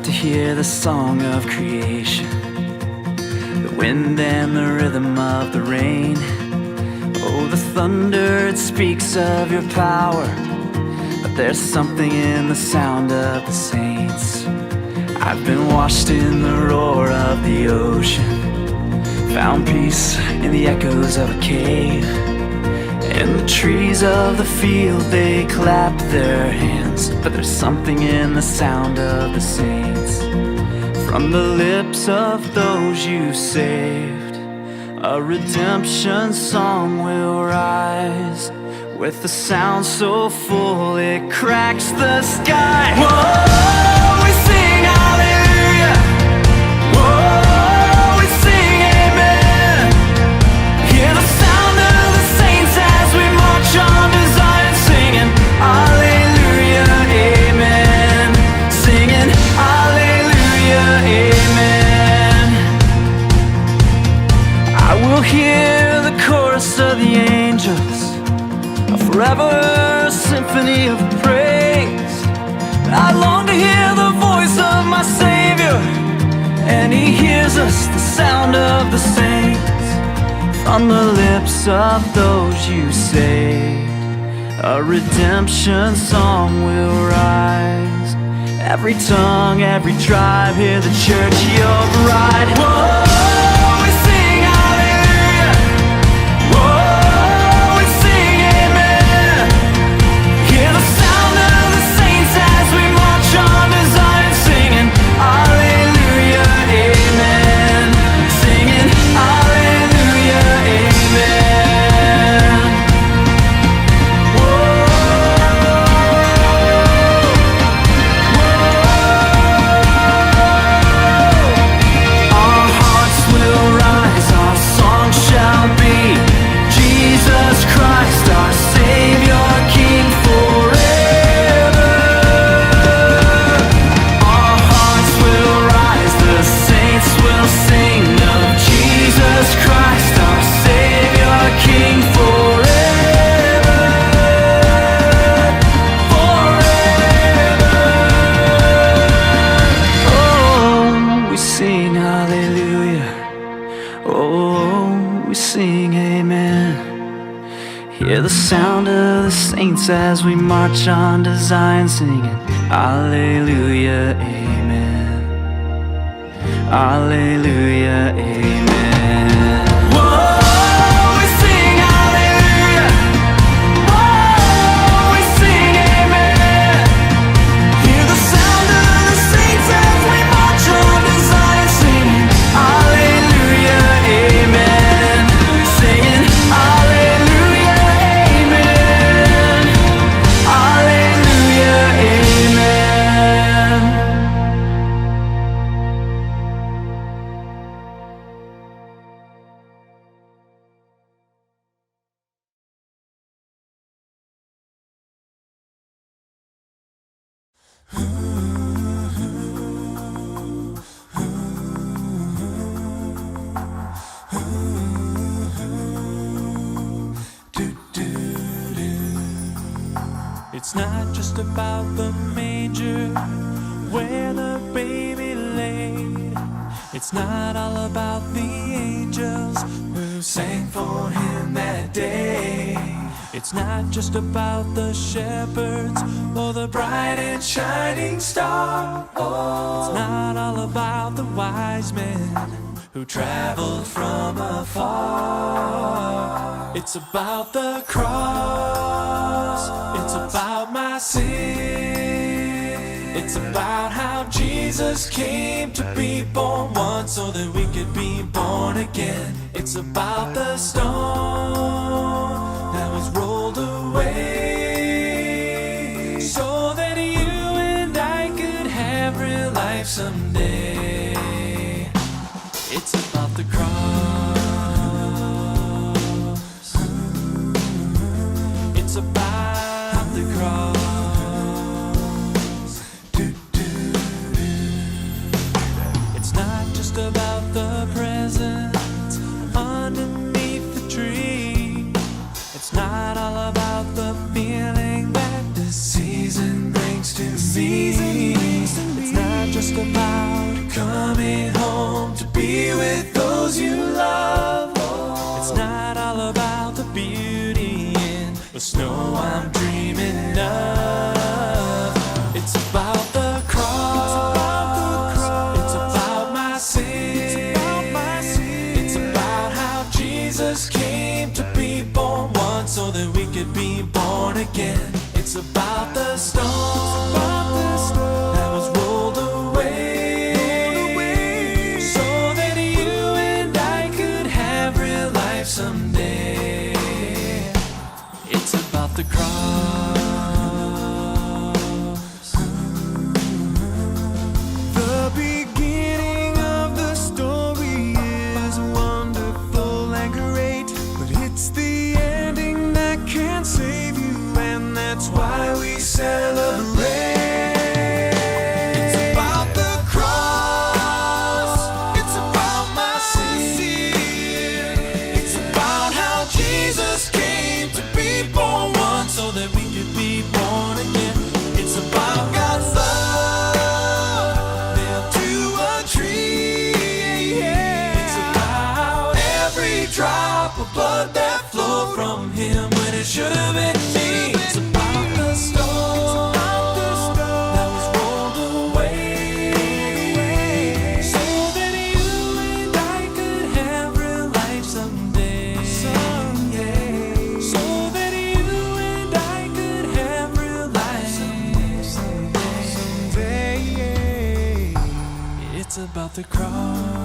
love to hear the song of creation, the wind and the rhythm of the rain. Oh, the thunder, it speaks of your power, but there's something in the sound of the saints. I've been washed in the roar of the ocean, found peace in the echoes of a cave. And the trees of the field, they clap their hands, but there's something in the sound of the saints. From the lips of those you saved, a redemption song will rise, with a sound so full it cracks the sky. Whoa, we sing hallelujah. Whoa, we sing amen. Hear the sound of the saints as we march on to Zion, singing hallelujah, amen. Singing hallelujah, amen. I will hear the chorus of the angels, a forever symphony of praise. I long to hear the voice of my Savior, and He hears us, the sound of the saints. From the lips of those you saved, a redemption song will rise. Every tongue, every tribe, hear the church, your bride. Whoa, we sing hallelujah. Whoa, we sing amen. Hear the sound of the saints as we march on to Zion, singing hallelujah, amen. Singing hallelujah, amen. Whoa, our hearts will rise, our song shall be Jesus Christ, our Savior, King forever. Our hearts will rise, the saints will sing of Jesus Christ, our Savior, King forever. Forever. Oh, we sing hallelujah. Oh, we sing amen. Hear the sound of the saints as we march on to Zion, singing hallelujah, amen. Hallelujah, amen. Whoa, we sing hallelujah. Whoa, we sing amen. Hear the sound of the saints as we march on to Zion, singing hallelujah, amen. Singing hallelujah, amen. Hallelujah, amen. It's not just about the manger where the baby laid. It's not all about the angels who sang for him that day. It's not just about the shepherds or the bright and shining star. Oh, it's not all about the wise men who traveled from afar. It's about the cross. It's about my sin. It's about how Jesus came to be born once so that we could be born again. It's about the stone that was rolled away so that you and I could have real life someday. It's about the cross. It's about the cross. It's not just about the presents underneath the tree. It's not all about the feeling that the season brings to me. It's not just about the snow I'm dreaming of. It's about the cross. It's about my sin. It's about how Jesus came to be born once so that we could be born again. It's about the stone that was rolled away so that you and I could have real life someday. It's about the cross. The beginning of the story is wonderful and great, but it's the ending that can save you, and that's why we celebrate. It's about the cross. It's about my sin. It's about how Jesus came to be born once so that we could be born again. It's about God's love nailed to a tree. It's about every drop of blood that flowed from Him when it should have been me. It's about the stone that was rolled away so that you and I could have real life someday. So that you and I could have real life someday. It's about the cross.